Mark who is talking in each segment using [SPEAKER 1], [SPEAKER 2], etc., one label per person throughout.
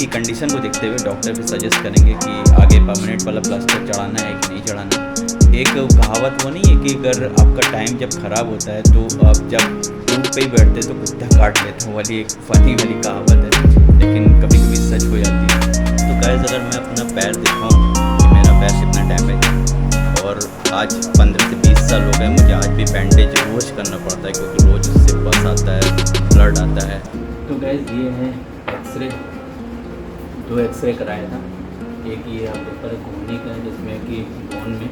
[SPEAKER 1] की कंडीशन को देखते हुए डॉक्टर भी सजेस्ट करेंगे कि आगे परमानेंट वाला प्लास्टर चढ़ाना है कि नहीं चढ़ाना है। एक कहावत वो नहीं है कि अगर आपका टाइम जब ख़राब होता है तो आप जब धूप पे ही बैठते तो कुत्ता काट लेता हूँ वाली एक फ़नी वाली कहावत है, लेकिन कभी कभी सच हो जाती है। तो गाइस, अगर मैं अपना पैर दिखाऊँ कि मेरा पैर कितना डैमेज है और आज 15 से 20 साल हो गए, मुझे आज भी बैंडेज रोज़ करना पड़ता है क्योंकि रोज़ उससे बस आता है, ब्लड आता है। तो गाइस, ये है एक्सरे, 2 एक्सरे कराया था। एक ये आप देख पर घूमने का है जिसमें कि बोन में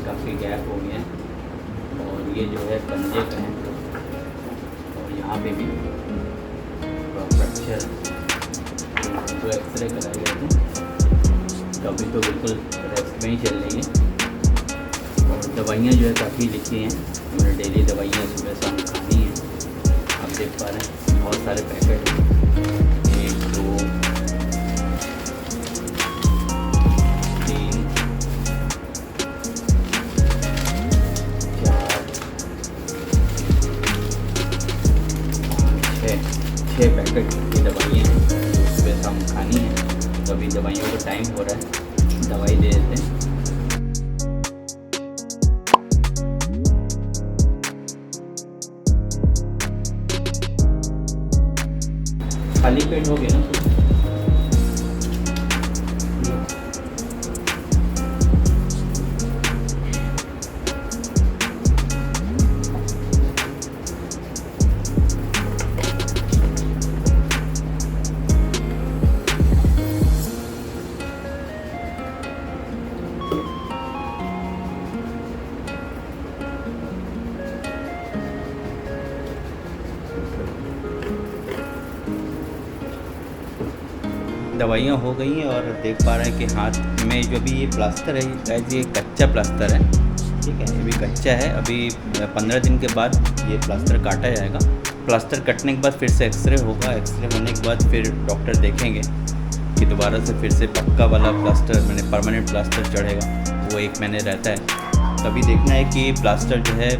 [SPEAKER 1] काफ़ी गैप हो गया है, और ये जो है पंजे का है, और यहाँ पे भी फ्रैक्चर। 2 एक्सरे कराए गए थे, कभी तो बिल्कुल रेस्ट में ही चल रही है। और दवाइयाँ जो है काफ़ी लिखी हैं, मैंने डेली दवाइयाँ सुबह शाम खानी है। आप देख पा रहे हैं बहुत सारे पैकेट हैं, 1 2 3 4 6 पैकेट की दवाइयाँ हैं जो सुबह शाम खानी है। तो अभी दवाइयों का टाइम हो रहा है, दवाई दे देते हैं। खाली पेट हो गया ना कुछ। दवाइयाँ हो गई हैं और देख पा रहे हैं कि हाथ में जो भी ये प्लास्टर है गाइस, ये कच्चा प्लास्टर है, ठीक है, ये भी कच्चा है। अभी 15 दिन के बाद ये प्लास्टर काटा जाएगा। प्लास्टर कटने के बाद फिर से एक्सरे होगा, एक्सरे होने के बाद फिर डॉक्टर देखेंगे कि दोबारा से फिर से पक्का वाला प्लास्टर, मैंने परमानेंट प्लास्टर चढ़ेगा, वो 1 महीने रहता है। तभी देखना है कि प्लास्टर जो है,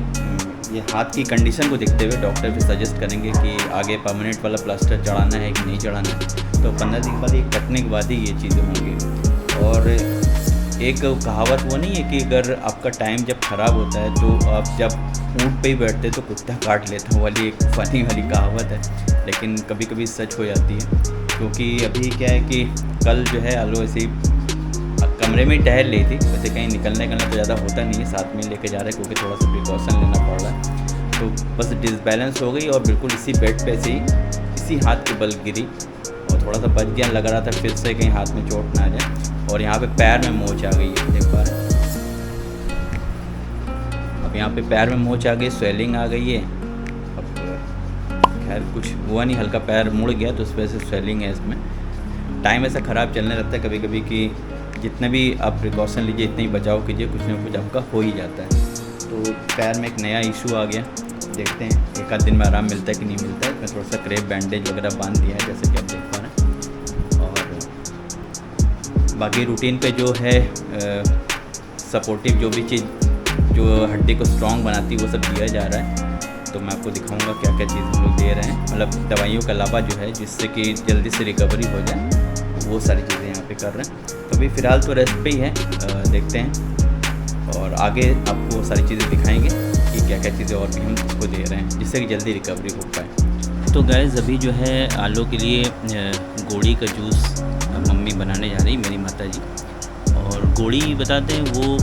[SPEAKER 1] ये हाथ की कंडीशन को देखते हुए डॉक्टर भी सजेस्ट करेंगे कि आगे परमानेंट वाला प्लास्टर चढ़ाना है कि नहीं चढ़ाना है। तो 15 दिन के बाद ये कटने के बाद ही ये चीज़ें होंगी। और एक कहावत वो नहीं है कि अगर आपका टाइम जब ख़राब होता है तो आप जब ऊँट पे ही बैठते तो कुत्ता काट लेता हूँ वाली एक फ़नी वाली कहावत है, लेकिन कभी कभी सच हो जाती है। क्योंकि अभी क्या है कि कल जो है आलू ऐसे कमरे में टहल रही थी, वैसे कहीं निकलने का तो ज़्यादा होता नहीं है, साथ में लेके जा रहे हैं क्योंकि थोड़ा सा प्रिकॉशन लेना पड़ रहा है। तो बस डिसबैलेंस हो गई और बिल्कुल इसी बेड पे से ही इसी हाथ के बल गिरी और थोड़ा सा बच गया, लग रहा था फिर से कहीं हाथ में चोट ना आ जाए। और यहाँ पे पैर में मोच आ गई है, देख पा रहे हैं। अब यहाँ पे पैर में मोच आ गई, स्वेलिंग आ गई है। अब खैर कुछ हुआ नहीं, हल्का पैर मुड़ गया तो उस वजह से स्वेलिंग है इसमें। टाइम ऐसा ख़राब चलने लगता है कभी कभी कि जितने भी आप प्रिकॉशन लीजिए, इतना ही बचाव कीजिए, कुछ ना कुछ आपका हो ही जाता है। तो पैर में एक नया इशू आ गया, देखते हैं 1 आध दिन में आराम मिलता है कि नहीं मिलता है। मैं थोड़ा सा क्रेप बैंडेज वगैरह बांध दिया है जैसे कि आप देख पा रहे हैं। और बाकी रूटीन पे जो है सपोर्टिव जो भी चीज़ जो हड्डी को स्ट्रॉन्ग बनाती है वो सब दिया जा रहा है। तो मैं आपको दिखाऊंगा क्या क्या चीज़ हम लोग दे रहे हैं, मतलब दवाइयों के अलावा जो है जिससे कि जल्दी से रिकवरी हो जाए, वो सारी चीज़ें यहाँ पे कर रहे हैं। तो अभी फ़िलहाल तो रेस्ट पे ही है, देखते हैं और आगे आपको वो सारी चीज़ें दिखाएंगे कि क्या क्या चीज़ें और भी हम उसको दे रहे हैं जिससे कि जल्दी रिकवरी हो पाए। तो गाइस, अभी जो है आलू के लिए गोड़ी का जूस मम्मी बनाने जा रही, मेरी माता जी। और गोड़ी बताते हैं वो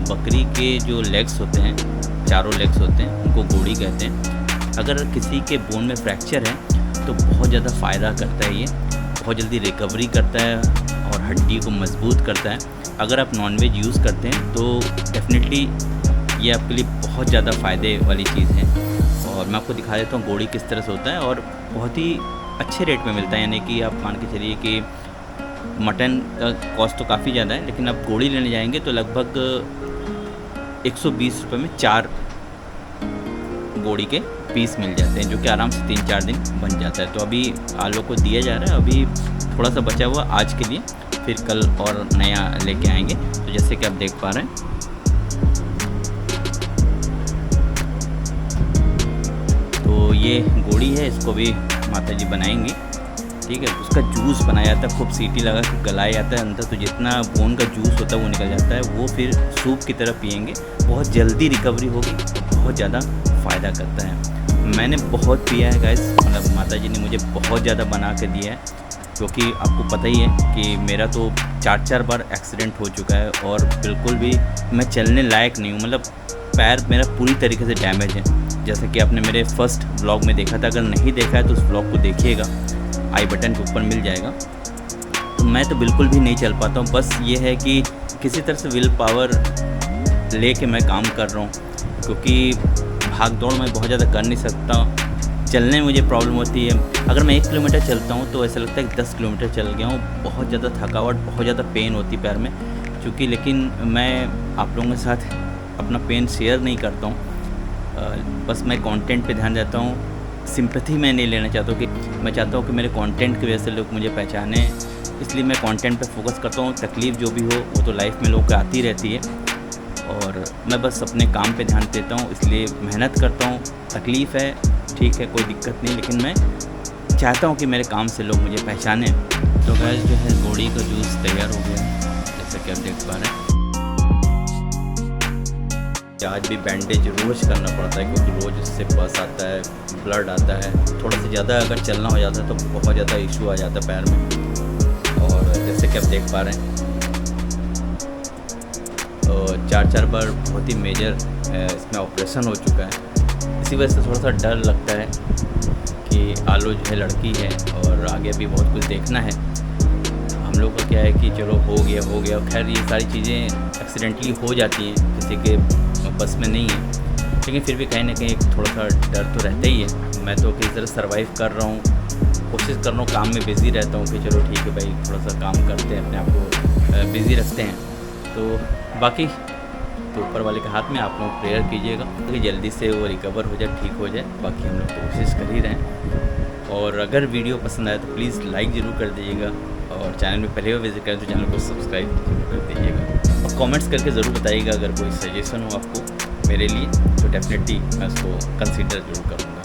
[SPEAKER 1] बकरी के जो लेग्स होते हैं, चारों लेग्स होते हैं, उनको गोड़ी कहते हैं। अगर किसी के बोन में फ्रैक्चर है तो बहुत ज़्यादा फ़ायदा करता है, ये बहुत जल्दी रिकवरी करता है और हड्डी को मजबूत करता है। अगर आप नॉनवेज यूज़ करते हैं तो डेफिनेटली ये आपके लिए बहुत ज़्यादा फ़ायदे वाली चीज़ है। और मैं आपको दिखा देता हूँ गोड़ी किस तरह से होता है, और बहुत ही अच्छे रेट में मिलता है। यानी कि आप मान के चलिए कि मटन का कॉस्ट तो काफ़ी ज़्यादा है, लेकिन आप गोड़ी लेने जाएंगे तो लगभग 120 रुपये में 4 गोड़ी के पीस मिल जाते हैं, जो कि आराम से 3-4 दिन बन जाता है। तो अभी आलू को दिया जा रहा है, अभी थोड़ा सा बचा हुआ आज के लिए, फिर कल और नया लेके आएंगे। तो जैसे कि आप देख पा रहे हैं, तो ये गोड़ी है, इसको भी माता जी बनाएंगी। ठीक है। उसका जूस बनाया जाता है, खूब सीटी लगा के गलाया जाता है अंदर, तो जितना बोन का जूस होता है वो निकल जाता है। वो फिर सूप की तरह पियेंगे, बहुत जल्दी रिकवरी होगी, बहुत ज़्यादा फ़ायदा करता है। मैंने बहुत पिया है गाइस, मतलब माता जी ने मुझे बहुत ज़्यादा बना के दिया है, क्योंकि आपको पता ही है कि मेरा तो 4 बार एक्सीडेंट हो चुका है और बिल्कुल भी मैं चलने लायक नहीं हूँ। मतलब पैर मेरा पूरी तरीके से डैमेज है, जैसा कि आपने मेरे फर्स्ट व्लॉग में देखा था। अगर नहीं देखा है तो उस व्लॉग को देखिएगा, आई बटन के ऊपर मिल जाएगा। तो मैं तो बिल्कुल भी नहीं चल पाता हूँ, बस ये है कि किसी तरह से विल पावर लेके मैं काम कर रहा हूँ, क्योंकि भाग दौड़ मैं बहुत ज़्यादा कर नहीं सकता। चलने में मुझे प्रॉब्लम होती है, अगर मैं 1 किलोमीटर चलता हूँ तो ऐसा लगता है कि 10 किलोमीटर चल गया हूँ। बहुत ज़्यादा थकावट, बहुत ज़्यादा पेन होती पैर में, क्योंकि लेकिन मैं आप लोगों के साथ अपना पेन शेयर नहीं करता हूँ। बस मैं कंटेंट पे ध्यान देता हूँ, सिंपैथी मैं नहीं लेना चाहता हूँ कि मैं चाहता हूँ कि मेरे कंटेंट की वजह से लोग मुझे पहचानें, इसलिए मैं कंटेंट पे फोकस करता हूँ। तकलीफ़ जो भी हो वो तो लाइफ में लोगों को आती रहती है, और मैं बस अपने काम पे ध्यान देता हूँ, इसलिए मेहनत करता हूँ। तकलीफ़ है, ठीक है, कोई दिक्कत नहीं, लेकिन मैं चाहता हूँ कि मेरे काम से लोग मुझे पहचानें। तो गाइस जो है गोड़ी का जूस तैयार हो गया है, जैसा कि आप देख पा रहे हैं। आज भी बैंडेज रोज़ करना पड़ता है, क्योंकि रोज़ इससे पस आता है, ब्लड आता है। थोड़ा सा ज़्यादा अगर चलना हो जाता है तो बहुत ज़्यादा इशू आ जाता है पैर में। और जैसे कि आप देख पा रहे हैं, 4 बार बहुत ही मेजर इसमें ऑपरेशन हो चुका है। इसी वजह से थोड़ा सा डर लगता है कि आलो जो है लड़की है और आगे भी बहुत कुछ देखना है। हम लोग का क्या है कि चलो हो गया। खैर ये सारी चीज़ें एक्सीडेंटली हो जाती हैं, किसी के बस में नहीं है, लेकिन फिर भी कहीं ना कहीं थोड़ा सा डर तो रहता ही है। मैं तो किसी तरह सर्वाइव कर रहा हूँ, कोशिश कर रहा हूँ, काम में बिज़ी रहता हूँ कि चलो ठीक है भाई, थोड़ा सा काम करते हैं, अपने आप को बिज़ी रखते हैं। तो बाकी तो ऊपर वाले के हाथ में, आप लोग प्रेयर कीजिएगा कि जल्दी से वो रिकवर हो जाए, ठीक हो जाए। बाकी हम लोग कोशिश कर ही रहे हैं। और अगर वीडियो पसंद आए तो प्लीज़ लाइक ज़रूर कर दीजिएगा, और चैनल में पहले बार विजिट करें तो चैनल को सब्सक्राइब जरूर कर दीजिएगा, और कमेंट्स करके ज़रूर बताइएगा अगर कोई सजेशन हो आपको मेरे लिए, तो डेफिनेटली मैं उसको कंसीडर जरूर करूँगा।